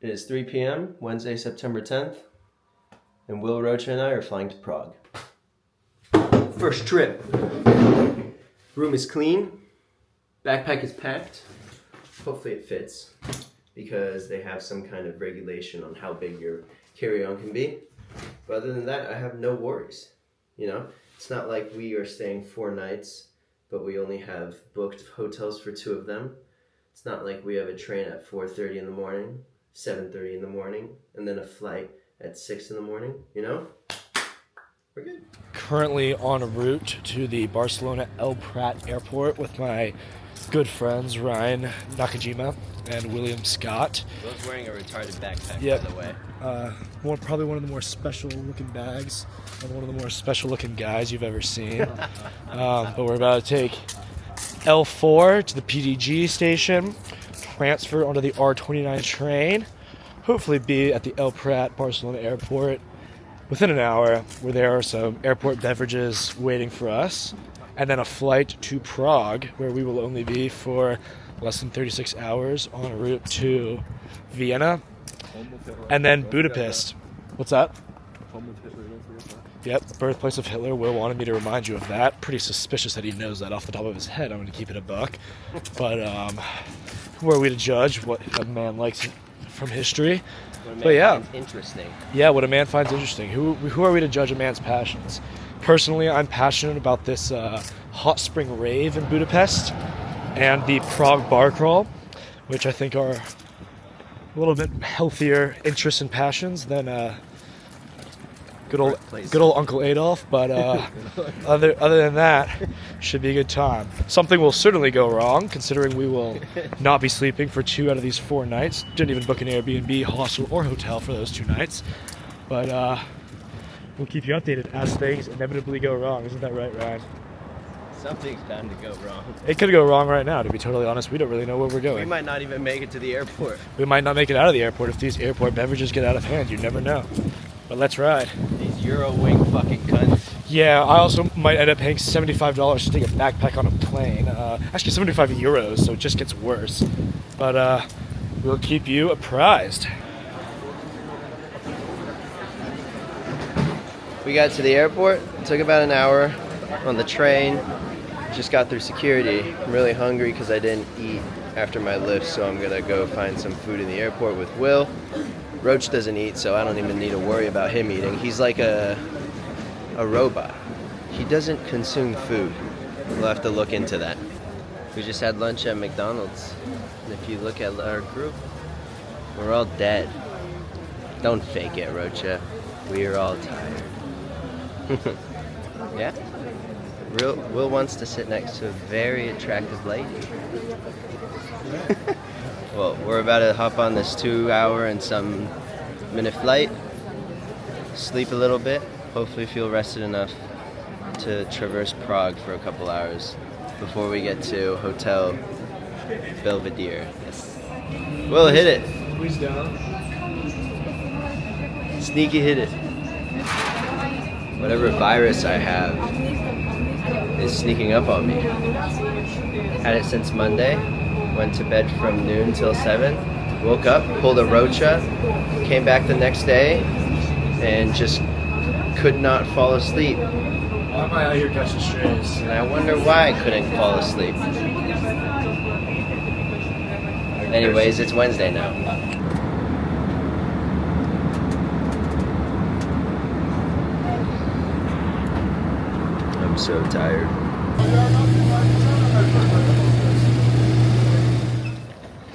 It is 3 p.m. Wednesday, September 10th, and Will, Rocha, and I are flying to Prague. First trip. Room is clean. Backpack is packed. Hopefully it fits, because they have some kind of regulation on how big your carry-on can be. But other than that, I have no worries. You know, it's not like we are staying 4 nights, but we only have booked hotels for 2 of them. It's not like we have a train at 4:30 in the morning, 7:30 in the morning, and then a flight at 6 in the morning, you know? We're good. Currently en route to the Barcelona El Prat airport with my good friends Ryan Nakajima and William Scott. Both wearing a retarded backpack, Yep. by the way. Probably one of the more special looking bags and one of the more special looking guys you've ever seen. But we're about to take L4 to the PDG station, transfer onto the R29 train, hopefully be at the El Prat Barcelona airport within an hour, where there are some airport beverages waiting for us, and then a flight to Prague, where we will only be for less than 36 hours en route to Vienna, and then Budapest. What's that? Yep, birthplace of Hitler. Will wanted me to remind you of that. Pretty suspicious that he knows that off the top of his head. I'm going to keep it a buck. But who are we to judge what a man likes from history? What a man finds interesting. Yeah, what a man finds interesting. Who are we to judge a man's passions? Personally, I'm passionate about this hot spring rave in Budapest and the Prague bar crawl, which I think are a little bit healthier interests and passions than good old Uncle Adolf. But other than that, should be a good time. Something will certainly go wrong, considering we will not be sleeping for 2 out of these 4 nights. Didn't even book an Airbnb, hostel, or hotel for those 2 nights. But we'll keep you updated as things inevitably go wrong. Isn't that right, Ryan? Something's bound to go wrong. It could go wrong right now, to be totally honest. We don't really know where we're going. We might not even make it to the airport. We might not make it out of the airport if these airport beverages get out of hand. You never know. But let's ride. These Euro wing fucking cunts. Yeah, I also might end up paying $75 to take a backpack on a plane. Actually, 75 euros, so it just gets worse. But we'll keep you apprised. We got to the airport. It took about an hour on the train. Just got through security. I'm really hungry because I didn't eat after my lift, so I'm gonna go find some food in the airport with Will. Roach doesn't eat, so I don't even need to worry about him eating. He's like a robot. He doesn't consume food. We'll have to look into that. We just had lunch at McDonald's, and if you look at our group, we're all dead. Don't fake it, Rocha. We are all tired. Yeah? Will wants to sit next to a very attractive lady. Well, we're about to hop on this 2-hour and some minute flight, sleep a little bit, hopefully feel rested enough to traverse Prague for a couple hours before we get to Hotel Belvedere. Yes. Will, hit it. Squeeze down. Sneaky hit it. Whatever virus I have is sneaking up on me. Had it since Monday. Went to bed from noon till 7. Woke up, pulled a Rocha, came back the next day, and just could not fall asleep. Why am I out here catching strays? And I wonder why I couldn't fall asleep. Anyways, it's Wednesday now. I'm so tired.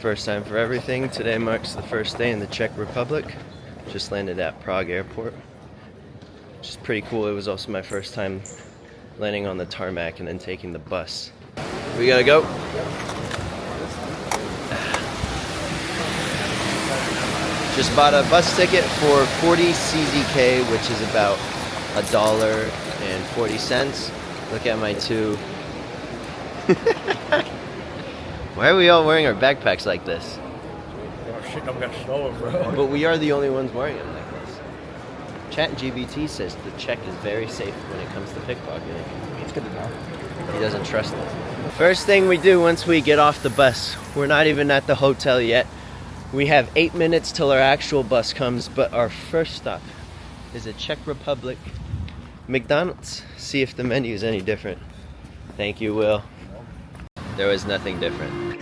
First time for everything. Today marks the first day in the Czech Republic. Just landed at Prague airport, which is pretty cool. It was also my first time landing on the tarmac and then taking the bus. We gotta go. Just bought a bus ticket for 40 CZK, which is about $1.40. Look at my 2. Why are we all wearing our backpacks like this? Oh shit, I'm gonna stolen, bro. But we are the only ones wearing them like this. ChatGPT says the Czech is very safe when it comes to pickpocketing. It's good to know. He doesn't trust it. First thing we do once we get off the bus, we're not even at the hotel yet. We have 8 minutes till our actual bus comes, but our first stop is a Czech Republic McDonald's. See if the menu is any different. Thank you, Will. There was nothing different.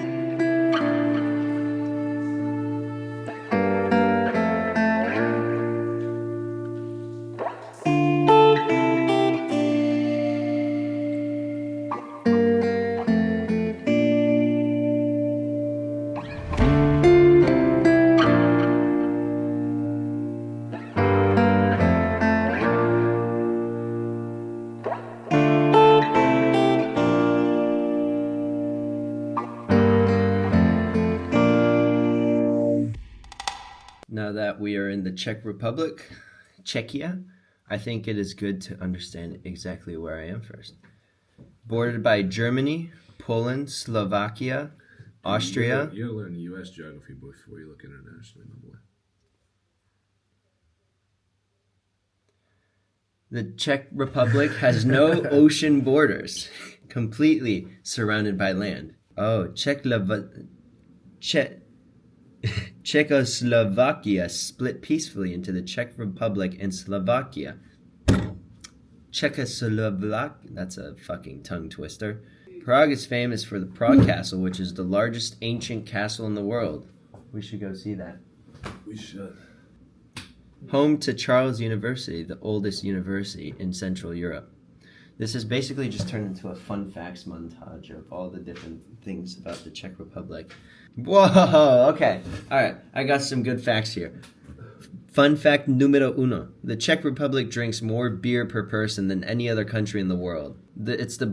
Now that we are in the Czech Republic, Czechia, I think it is good to understand exactly where I am first. Bordered by Germany, Poland, Slovakia, Austria. You gotta learn U.S. geography before you look internationally, my boy. The Czech Republic has no ocean borders, completely surrounded by land. Oh, Czechoslovakia split peacefully into the Czech Republic and Slovakia. Czechoslovakia, that's a fucking tongue twister. Prague is famous for the Prague Castle, which is the largest ancient castle in the world. We should go see that. We should. Home to Charles University, the oldest university in Central Europe. This has basically just turned into a fun facts montage of all the different things about the Czech Republic. Whoa, okay. All right, I got some good facts here. Fun fact numero uno. The Czech Republic drinks more beer per person than any other country in the world. It's the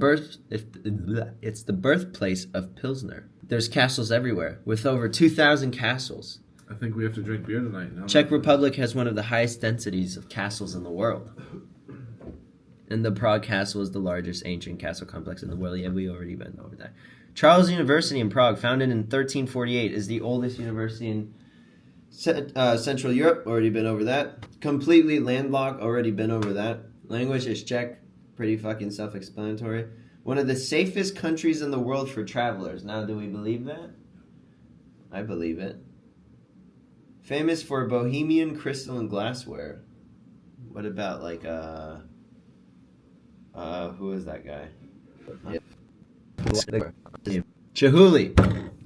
birthplace of Pilsner. There's castles everywhere, with over 2,000 castles. I think we have to drink beer tonight. Now. Czech Republic has one of the highest densities of castles in the world. And the Prague Castle is the largest ancient castle complex in the world. Yeah, we already been over that. Charles University in Prague, founded in 1348, is the oldest university in Central Europe. Already been over that. Completely landlocked. Already been over that. Language is Czech. Pretty fucking self-explanatory. One of the safest countries in the world for travelers. Now, do we believe that? I believe it. Famous for Bohemian crystal and glassware. What about like who is that guy? Chihuly.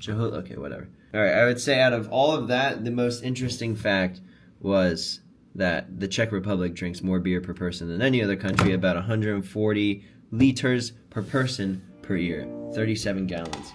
Okay, whatever. All right, I would say out of all of that, the most interesting fact was that the Czech Republic drinks more beer per person than any other country, about 140 liters per person per year, 37 gallons.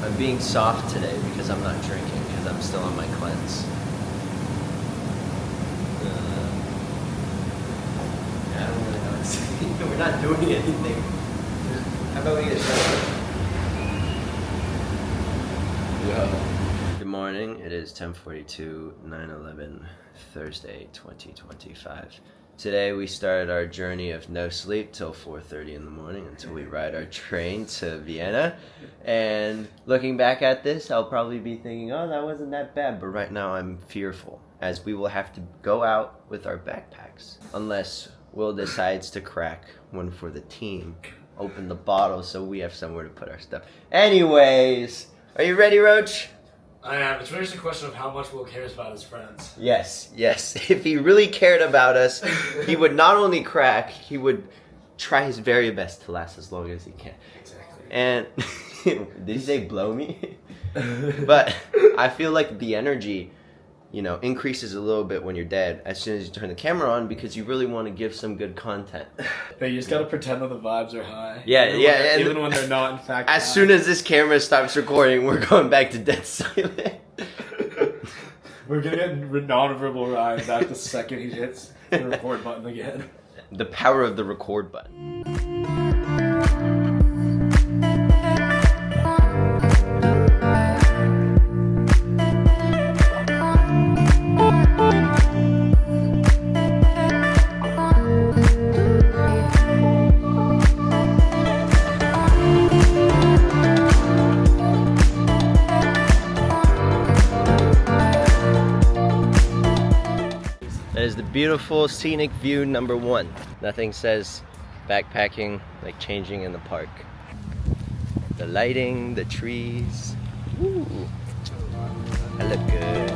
I'm being soft today because I'm not drinking, because I'm still on my cleanse. I don't really know what to say. We're not doing anything. How about we get started? Good morning. It is 10:42, 9/11, Thursday, 2025. Today we started our journey of no sleep till 4:30 in the morning until we ride our train to Vienna. And looking back at this, I'll probably be thinking, oh, that wasn't that bad. But right now I'm fearful, as we will have to go out with our backpacks. Unless Will decides to crack one for the team. Open the bottle so we have somewhere to put our stuff. Anyways, are you ready, Roach? I am. It's really just a question of how much Will cares about his friends. Yes. If he really cared about us, he would not only crack, he would try his very best to last as long as he can. Exactly. And did he say blow me? But I feel like the energy, increases a little bit when you're dead as soon as you turn the camera on, because you really want to give some good content. But you just gotta pretend that the vibes are high. Yeah. Even when they're not, in fact. As soon as this camera stops recording, we're going back to dead silent. We're gonna get non-verbal Ryan back the second he hits the record button again. The power of the record button. beautiful scenic view number 1. Nothing says backpacking like changing in the park. The lighting, the trees. Ooh, I look good.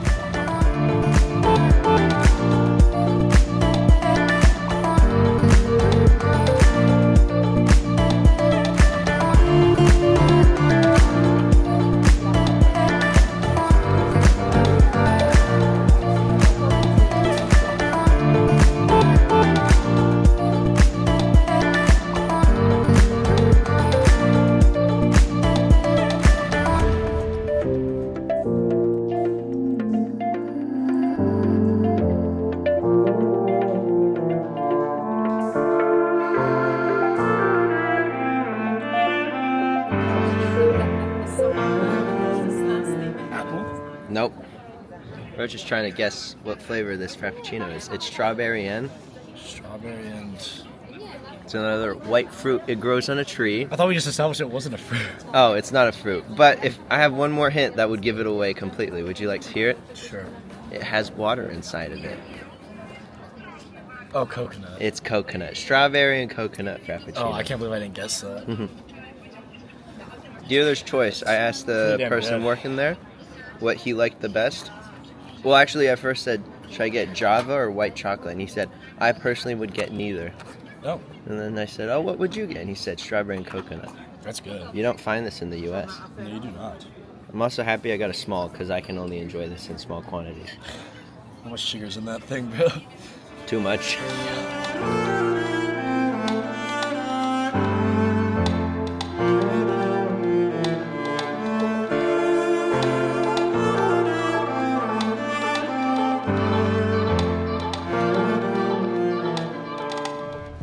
Nope. We're just trying to guess what flavor this Frappuccino is. It's strawberry and... Strawberry and... It's another white fruit. It grows on a tree. I thought we just established it wasn't a fruit. Oh, it's not a fruit. But if I have one more hint, that would give it away completely. Would you like to hear it? Sure. It has water inside of it. Oh, coconut. It's coconut. Strawberry and coconut Frappuccino. Oh, I can't believe I didn't guess that. Dealer's choice. I asked the person working there what he liked the best. Well, actually, I first said, should I get Java or white chocolate? And he said, I personally would get neither. Oh. And then I said, oh, what would you get? And he said, strawberry and coconut. That's good. You don't find this in the U.S. No, you do not. I'm also happy I got a small because I can only enjoy this in small quantities. How much sugar's in that thing, bro? Too much.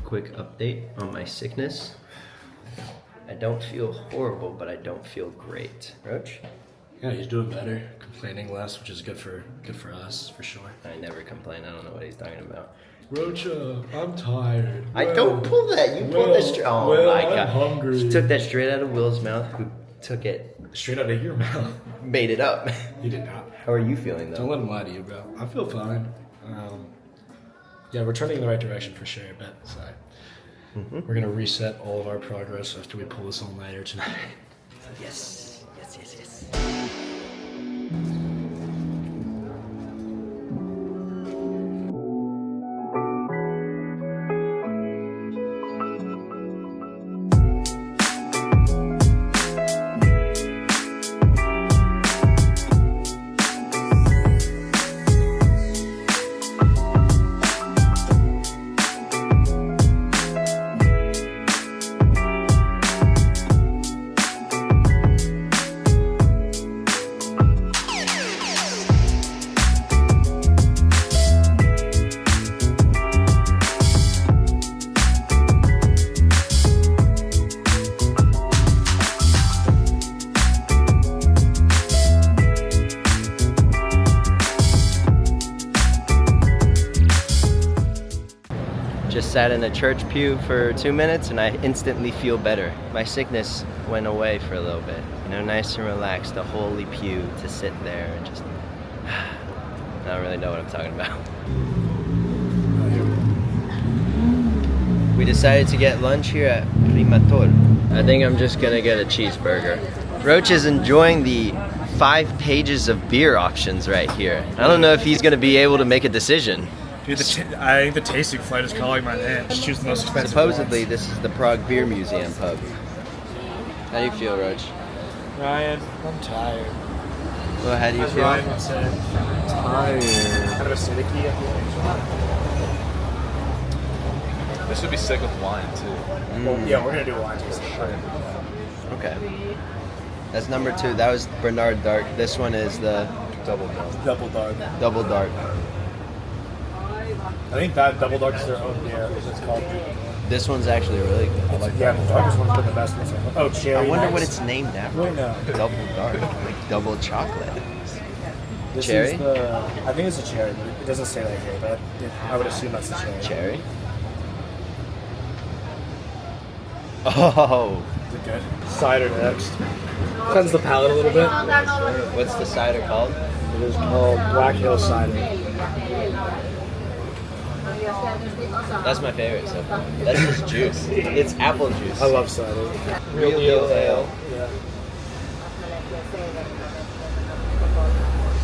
Quick update on my sickness. I don't feel horrible, but I don't feel great. Roach? Yeah, he's doing better, complaining less, which is good for us, for sure. I never complain. I don't know what he's talking about. Roach, I'm tired. I don't pull that. You pulled that straight. Oh my god! I'm hungry. You took that straight out of Will's mouth. Who took it? Straight out of your mouth. Made it up. You did not. How are you feeling though? Don't let him lie to you, bro. I feel fine. Yeah, we're trending in the right direction for sure, but sorry. We're gonna reset all of our progress after we pull this all-nighter tonight. Yes. Yes. Yes. Yes. Just sat in a church pew for 2 minutes and I instantly feel better. My sickness went away for a little bit. You know, nice and relaxed, a holy pew to sit there and just... I don't really know what I'm talking about. We decided to get lunch here at Primator. I think I'm just gonna get a cheeseburger. Roach is enjoying the 5 pages of beer options right here. I don't know if he's gonna be able to make a decision. Dude, I think the tasting flight is calling my name. Just choose the most expensive Supposedly, ones. this is the Prague Beer Museum pub. How do you feel, Roach? Ryan, I'm tired. Well, how do you feel? Ryan would say. Tired. Kind of acidic-y, I feel This would be sick with wine too. Well, yeah, we're gonna do a wine tasting. Okay. That's number 2. That was Bernard Dark. This one is the Double dark. Double dark. Double Dark. I think that double dark is their own beer. It's called. This one's actually really good. I like yeah, the darkest one's been the best one so far. Oh, cherry. I wonder nice. what it's named after. Wait, no. Double Dark, like double chocolate. This Cherry? Is the, I think it's a cherry, but it doesn't say that here. But I would assume that's the cherry. Cherry? Oh. Is it good? Cider next. Cleanse the palate a little bit. What's the cider called? It is called Black Hill Cider. That's my favorite so far. That's just juice. It's apple juice. I love cider. Real deal ale. Yeah.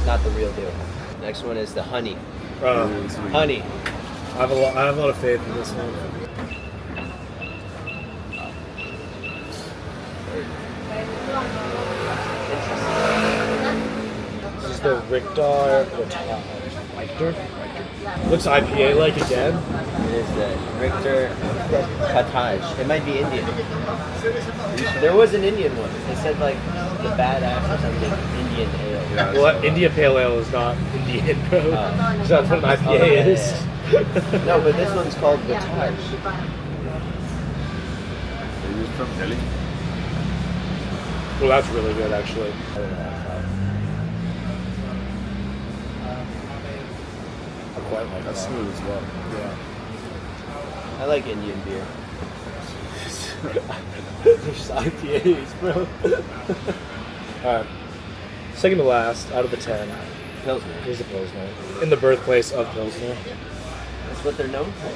Not the real deal. Next one is the honey. Sweet. Honey. I have a lot of faith in this one. This is the Richter. Looks IPA-like again. It is the Richter Cottage. It might be Indian. There was an Indian one. They said like the badass or something. Indian ale. Well, India Pale Ale is not Indian, bro. So that's what an IPA is. No, but this one's called Cottage. Are you from Delhi? Well, that's really good, actually. I don't know how to I quite like That's that. smooth as well. Yeah. I like Indian beer. There's IPAs, bro. Alright. Second to last, out of the 10, Pilsner. here's the Pilsner. In the birthplace of Pilsner. That's what they're known for.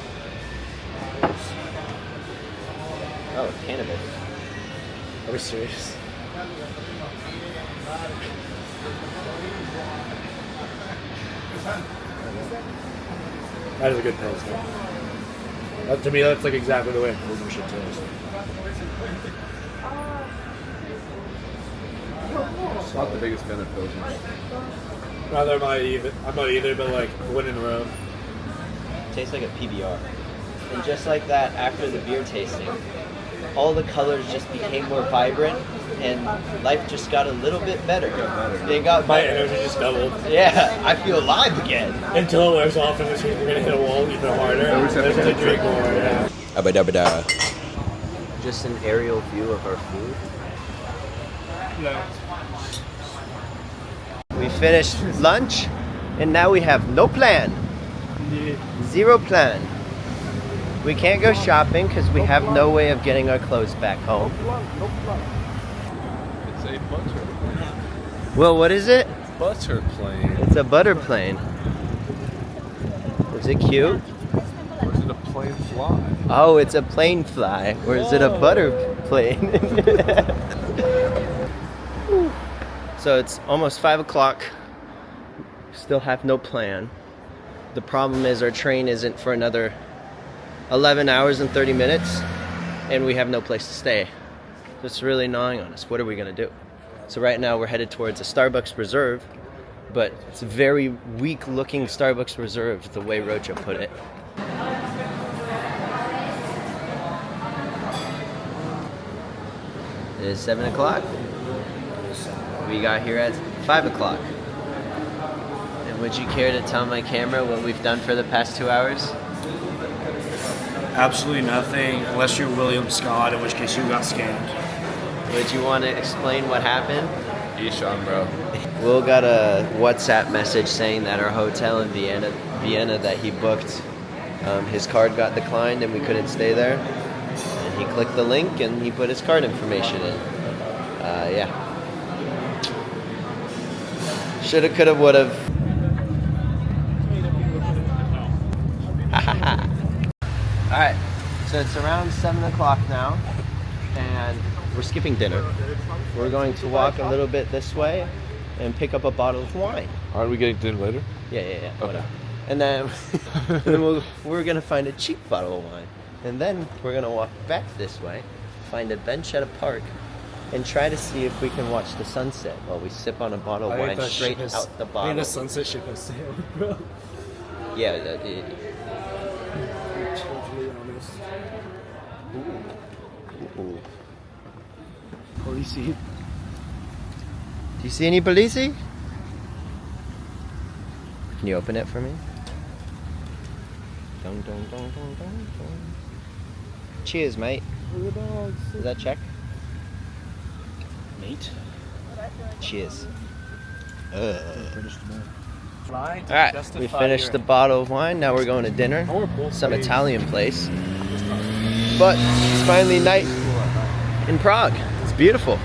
Oh, cannabis. Are we serious? That is a good Pilsner. To me, that's like exactly the way a Pilsner should taste. I'm not the biggest fan of Pilsner. Neither am I either. I'm not either, but like win in a row. Tastes like a PBR. And just like that, after the beer tasting, all the colors just became more vibrant, and life just got a little bit better. They got My better. energy just doubled. Yeah, I feel alive again. Until it wears off, and which means we're gonna hit a wall even harder. we just have There's to to get drink more. Yeah. Abba-dabba-da. Just an aerial view of our food. We finished lunch, and now we have no plan. Zero plan. We can't go shopping because we have no way of getting our clothes back home. It's a butter plane. Well, what is it? Butter plane. It's a butter plane. Is it cute? Or is it a plane fly? Oh, it's a plane fly. Or is it a butter plane? So it's almost 5 o'clock. Still have no plan. The problem is our train isn't for another 11 hours and 30 minutes, and we have no place to stay. It's really gnawing on us. What are we gonna do? So right now we're headed towards a Starbucks Reserve, but it's a very weak looking Starbucks Reserve, the way Rocha put it. It is 7 o'clock. We got here at 5 o'clock. And would you care to tell my camera what we've done for the past 2 hours? Absolutely nothing, unless you're William Scott, in which case you got scammed. Would you want to explain what happened? Ishan, bro. Will got a WhatsApp message saying that our hotel in Vienna that he booked, his card got declined and we couldn't stay there. And he clicked the link and he put his card information in. Yeah. Shoulda, coulda, woulda. Alright, so it's around 7 o'clock now, and we're skipping dinner. We're going to walk a little bit this way and pick up a bottle of wine. Aren't we getting dinner later? Yeah, Okay. whatever. And then, we're going to find a cheap bottle of wine. And then we're going to walk back this way, find a bench at a park, and try to see if we can watch the sunset while we sip on a bottle of wine straight out the I bottle. think the sunset ship has sailed, bro. Yeah, Totally honest. ooh. Police. Do you see any police? Can you open it for me? Dun, dun, dun, dun, dun, dun. Cheers, mate. Is that check? Mate. Cheers. Alright, Alright, we finished the bottle of wine. Now we're going to dinner. Some Italian place. But it's finally night in Prague. It's beautiful.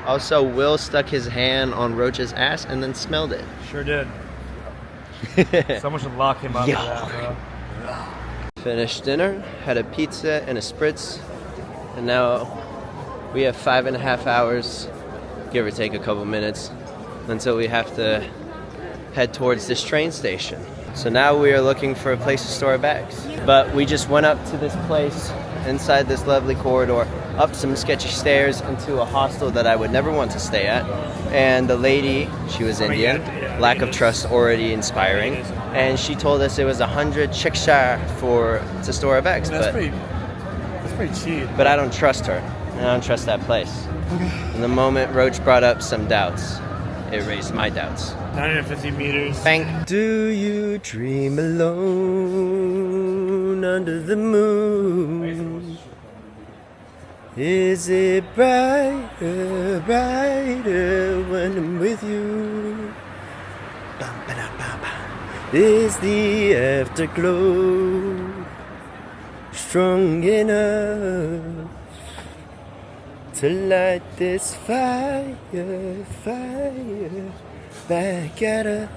Also, Will stuck his hand on Rocha's ass and then smelled it. Sure did. Someone should lock him up for that, bro. Finished dinner, had a pizza and a spritz, and now we have 5.5 hours, give or take a couple minutes, until we have to head towards this train station. So now we are looking for a place to store our bags. But we just went up to this place inside this lovely corridor, up some sketchy stairs into a hostel that I would never want to stay at. And the lady, she was Indian, lack of trust already inspiring. And she told us it was 100 shiksha to store our bags. That's pretty cheap. But I don't trust her, and I don't trust that place. And the moment Roach brought up some doubts, it raised my doubts. 950 meters. Bang. Do you dream alone under the moon? Is it brighter, brighter when I'm with you? Is the afterglow strong enough to light this fire back at us?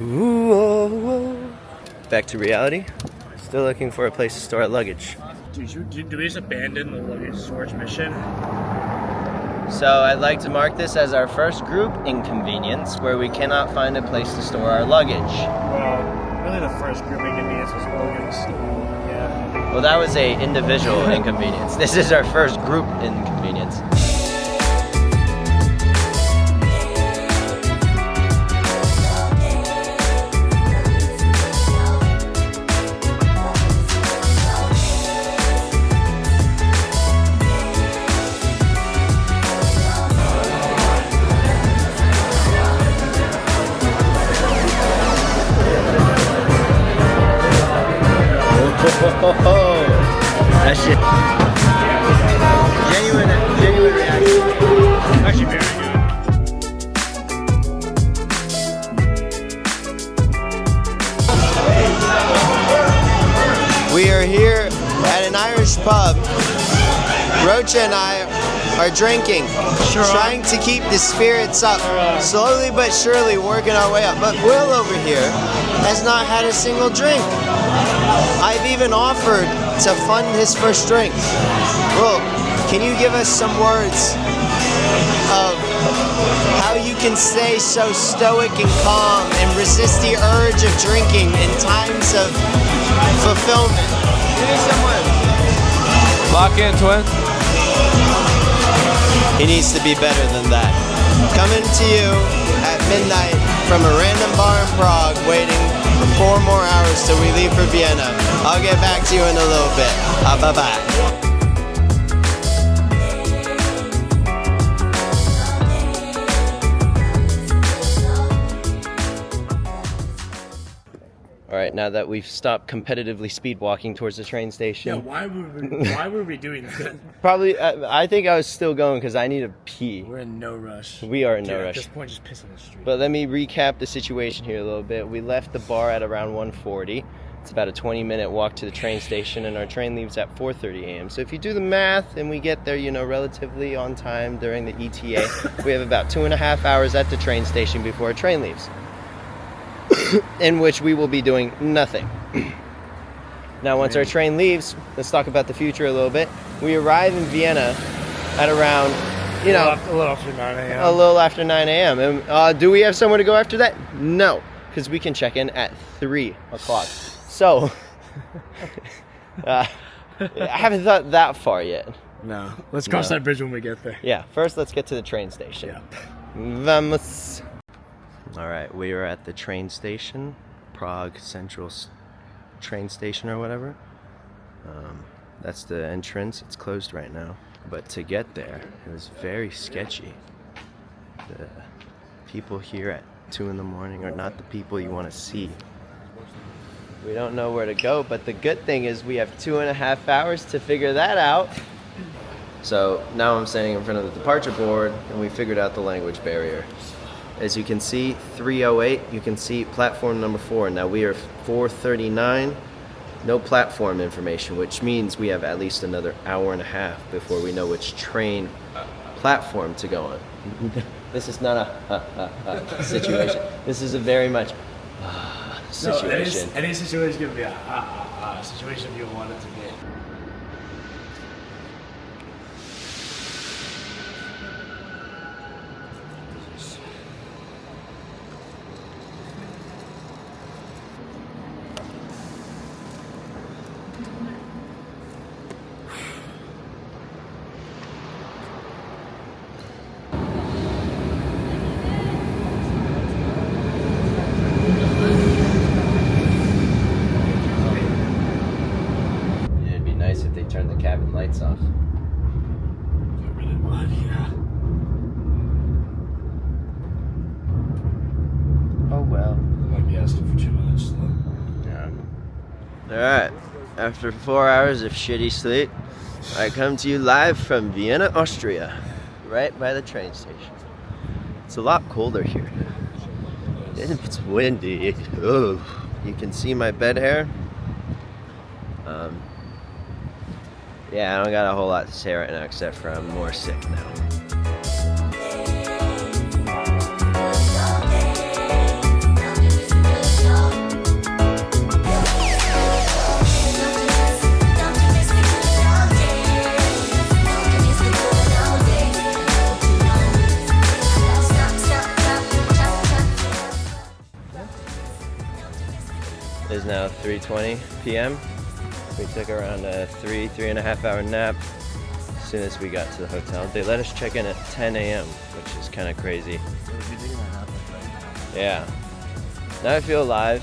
Ooh, oh, oh. Back to reality. Still looking for a place to store our luggage. Do we just abandon the luggage storage mission? So I'd like to mark this as our first group inconvenience, where we cannot find a place to store our luggage. Well, really the first group inconvenience was Logan's. Yeah. Well, that was a individual inconvenience. This is our first group inconvenience. That shit. Genuine reaction. Actually very good. We are here at an Irish pub. Rocha and I are drinking, trying to keep the spirits up, slowly but surely working our way up. But Will over here has not had a single drink. I've even offered to fund his first drink. Will, can you give us some words of how you can stay so stoic and calm and resist the urge of drinking in times of fulfillment? Give me some words. Lock in, twin. He needs to be better than that. Coming to you at midnight from a random bar in Prague, waiting for 4 more hours till we leave for Vienna. I'll get back to you in a little bit. Bye-bye. All right, now that we've stopped competitively speed walking towards the train station. Yeah, why were we doing this? Probably, I think I was still going because I need to pee. We're in no rush. We are in no rush. At this point, just piss on the street. But let me recap the situation here a little bit. We left the bar at around 1:40. It's about a 20-minute walk to the train station, and our train leaves at 4:30 a.m. So if you do the math and we get there, relatively on time during the ETA, we have about 2.5 hours at the train station before our train leaves, in which we will be doing nothing. Now, once our train leaves, let's talk about the future a little bit. We arrive in Vienna at around, a little after 9 a.m. A little after 9 a.m. And do we have somewhere to go after that? No, because we can check in at 3 o'clock. So, I haven't thought that far yet. No. Let's cross that bridge when we get there. Yeah, first let's get to the train station. Yeah. Vamos. All right, we are at the train station, Prague Central train station or whatever. That's the entrance. It's closed right now. But to get there, it was very sketchy. The people here at 2 in the morning are not the people you want to see. We don't know where to go, but the good thing is we have 2.5 hours to figure that out. So now I'm standing in front of the departure board, and we figured out the language barrier. As you can see, 308, you can see platform number 4. Now we are 439, no platform information, which means we have at least another hour and a half before we know which train platform to go on. This is not a situation. This is a very much situation. No, any situation can be a situation you want it to be. It'd be nice if they turned the cabin lights off. I really would, yeah. Oh well. I might be asking for too much, though. Yeah. Alright. After 4 hours of shitty sleep, I come to you live from Vienna, Austria. Right by the train station. It's a lot colder here. It's windy. Oh, you can see my bed hair. Yeah, I don't got a whole lot to say right now except for I'm more sick now. It is now 3:20 p.m. We took around a 3.5 hour nap as soon as we got to the hotel. They let us check in at 10 a.m., which is kind of crazy. Yeah. Now I feel alive.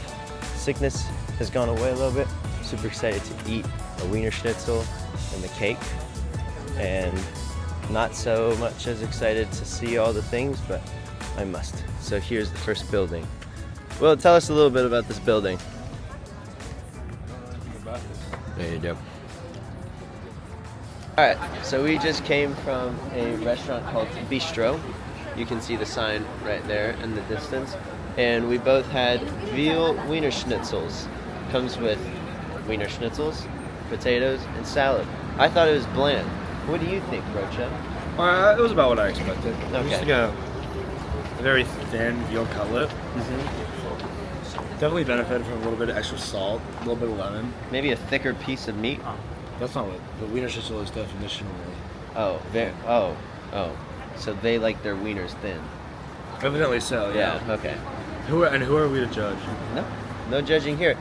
Sickness has gone away a little bit. Super excited to eat a Wiener Schnitzel and the cake. And not so much as excited to see all the things, but I must. So here's the first building. Will, tell us a little bit about this building. There you go. Alright, so we just came from a restaurant called Bistro. You can see the sign right there in the distance. And we both had veal Wiener Schnitzels. Comes with Wiener Schnitzels, potatoes, and salad. I thought it was bland. What do you think, Rocha? It was about what I expected. Okay. Just like a very thin veal cutlet. Definitely benefited from a little bit of extra salt, a little bit of lemon. Maybe a thicker piece of meat? That's not what the Wiener Schnitzel is definitionally. Oh, oh. So they like their wieners thin. Evidently so, yeah. Okay. Who are we to judge? No judging here.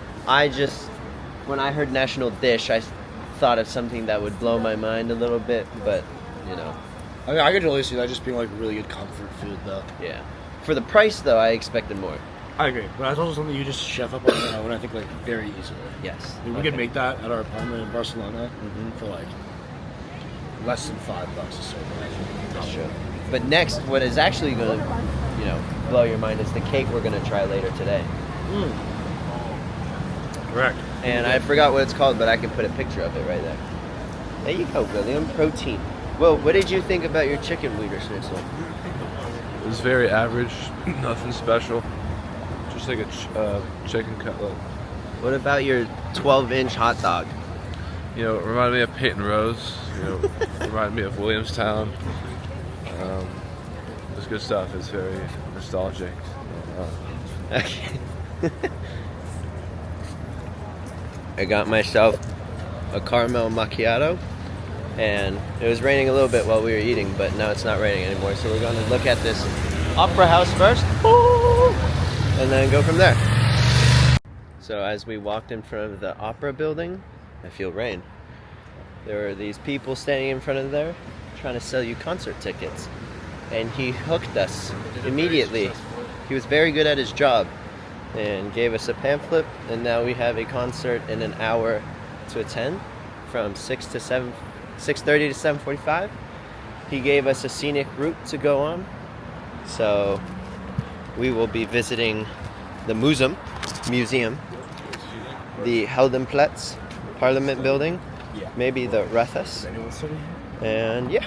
When I heard national dish, I thought of something that would blow my mind a little bit, but, you know. I mean, I could really see that just being like really good comfort food, though. Yeah. For the price, though, I expected more. I agree, but that's also something you just chef up on your own, I think, like, very easily. Yes. I mean, we could make that at our apartment in Barcelona for, like, less than $5 a serving. That's true. But next, what is actually going to, blow your mind is the cake we're going to try later today. Correct. And I forgot what it's called, but I can put a picture of it right there. There you go, William. Protein. Well, what did you think about your chicken Wiener Schnitzel? It was very average, nothing special. Just like a chicken cutlet. What about your 12-inch hot dog? It reminded me of Peyton Rose. Reminded me of Williamstown. It's good stuff. It's very nostalgic. Okay. I got myself a caramel macchiato, and it was raining a little bit while we were eating, but now it's not raining anymore. So we're going to look at this opera house first, and then go from there. So as we walked in front of the opera building, I feel rain. There were these people standing in front of there trying to sell you concert tickets, and he hooked us immediately. He was very good at his job and gave us a pamphlet, and now we have a concert in an hour to attend from 6:30 to 7:45. He gave us a scenic route to go on, so we will be visiting the museum, the Heldenplatz Parliament building, maybe the Rathas, and yeah.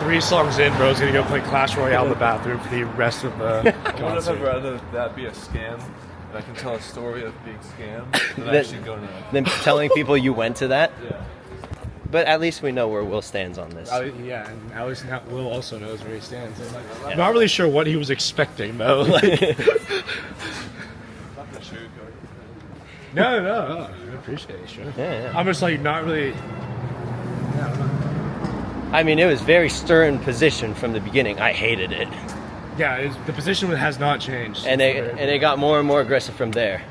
3 songs in, bro's gonna go play Clash Royale in the bathroom for the rest of the What if I'd concert. rather that be a scam, and I can tell a story of being scammed, than That- actually going to... Then telling people you went to that. Yeah. But at least we know where Will stands on this. Yeah, and at least now Will also knows where he stands. I'm not really sure what he was expecting, though. I'm not gonna sugarcoat it. No, I appreciate it, sure. Yeah. I'm just like not really. I mean, it was very stern position from the beginning. I hated it, Yeah, the position has not changed. and it got more and more aggressive from there.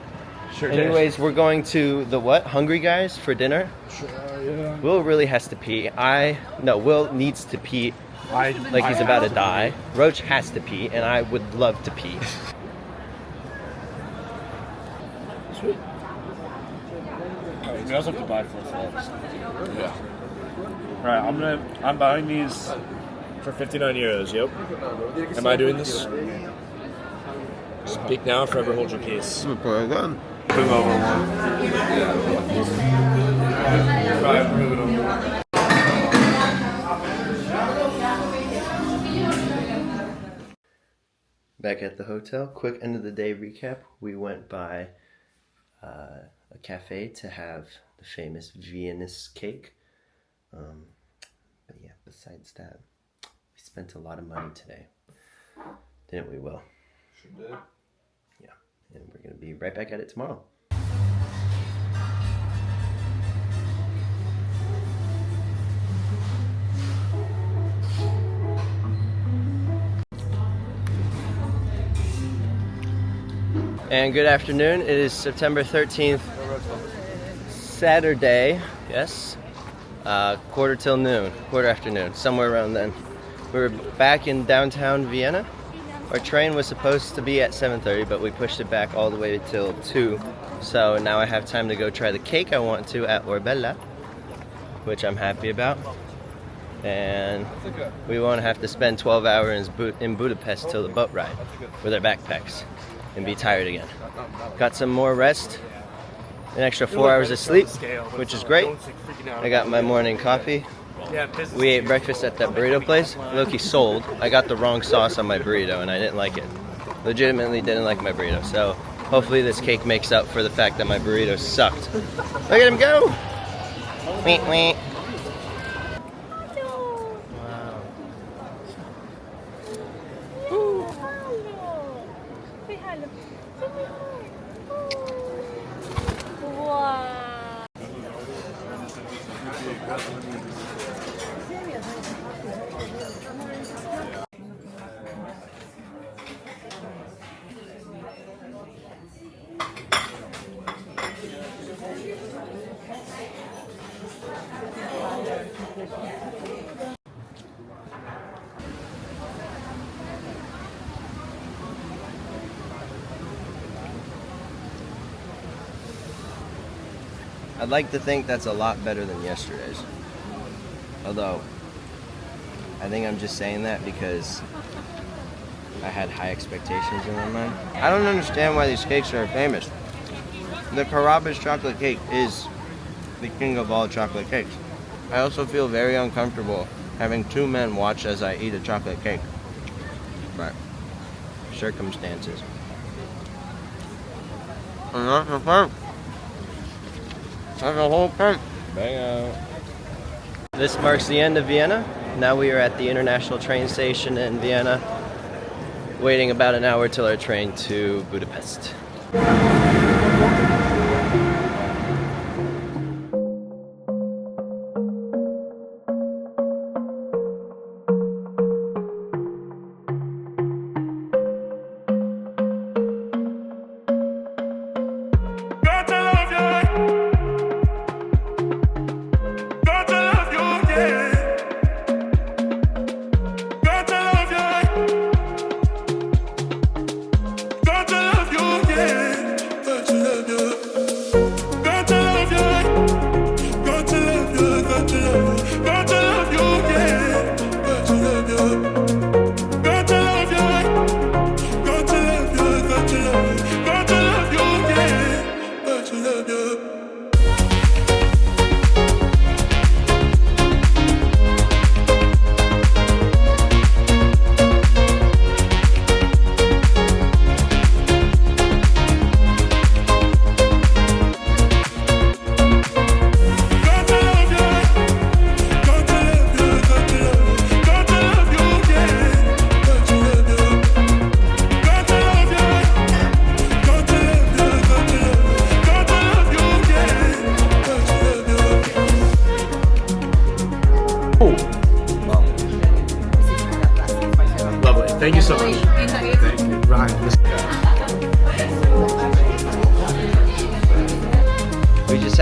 Sure did. Anyways, we're going to the what? Hungry Guys for dinner. Yeah. Will really has to pee. Will needs to pee like he's about to die. Roach has to pee, and I would love to pee. Sweet. Alright, we also have to buy flip-flops. Yeah. Alright, I'm buying these for 59 euros, yep. Am I doing this? Speak now, forever hold your peace. Play again. Bring over one. Back at the hotel, quick end of the day recap. We went by a cafe to have the famous Vienna cake. But yeah, besides that, we spent a lot of money today. Didn't we, Will? Sure did. Yeah. And we're going to be right back at it tomorrow. And good afternoon. It is September 13th, Saturday. Yes. Quarter after noon, somewhere around then. We're back in downtown Vienna. Our train was supposed to be at 7:30, but we pushed it back all the way till 2. So now I have time to go try the cake I want to at Orbella, which I'm happy about. And we won't have to spend 12 hours in Budapest till the boat ride with our backpacks and be tired again. Got some more rest, an extra 4 hours of sleep, which is great. I got my morning coffee. We ate breakfast at that burrito place. Loki sold. I got the wrong sauce on my burrito and I didn't like it. Legitimately didn't like my burrito. So hopefully this cake makes up for the fact that my burrito sucked. Look at him go! Wee, wee. I'd like to think that's a lot better than yesterday's. Although, I think I'm just saying that because I had high expectations in my mind. I don't understand why these cakes are famous. The Carrabba's chocolate cake is the king of all chocolate cakes. I also feel very uncomfortable having 2 men watch as I eat a chocolate cake. But, circumstances. And that's the cake. That's a whole cake. Bang out. This marks the end of Vienna. Now we are at the international train station in Vienna, waiting about an hour till our train to Budapest. Got to love you, yeah.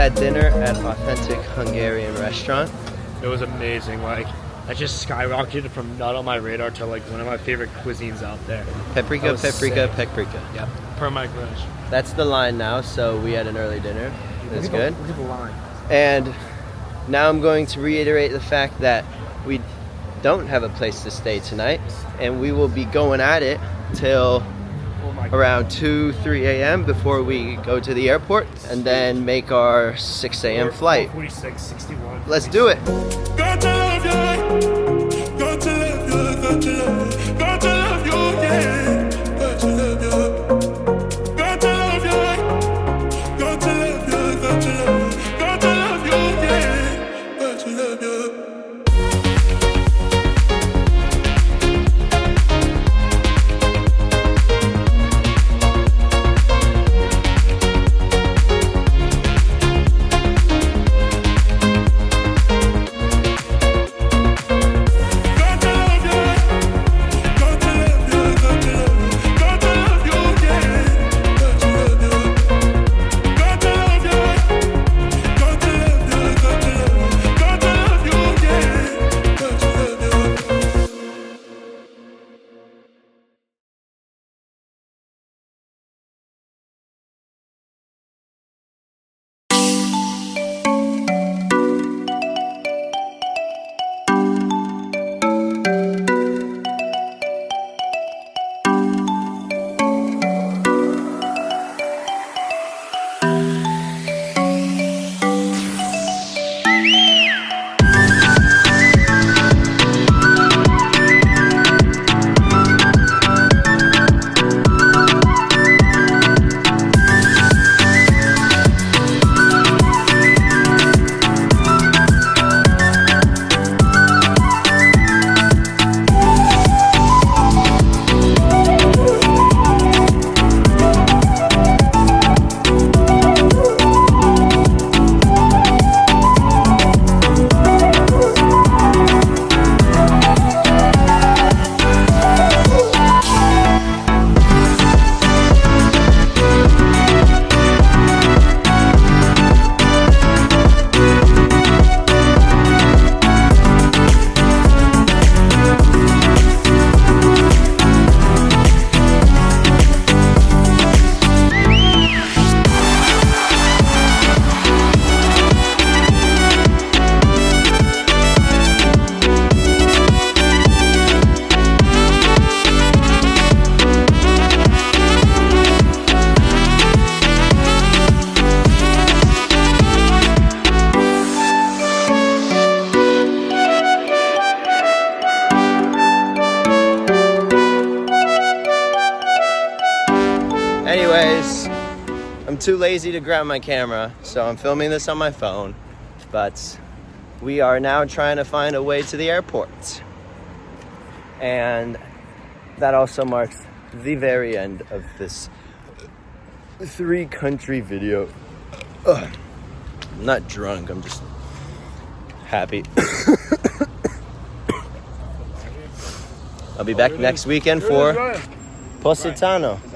had dinner at authentic Hungarian restaurant. It was amazing. Like, I just skyrocketed from not on my radar to like one of my favorite cuisines out there. Paprika, That was paprika, sick. paprika. Yep. Per my crush. That's the line now, so we had an early dinner. It's good. Look at the line. And now I'm going to reiterate the fact that we don't have a place to stay tonight, and we will be going at it till around 2-3 a.m. before we go to the airport, and then make our 6 a.m. flight. 46, 61. Let's do it. Got to love you, got to love you, got to love you, got to love you, yeah. Got to love you, got to love you, got to love you, got to love you, got to love you, yeah. Got to love you. Anyways, I'm too lazy to grab my camera, so I'm filming this on my phone. But we are now trying to find a way to the airport. And that also marks the very end of this 3-country video. Ugh. I'm not drunk, I'm just happy. I'll be back next weekend for Positano.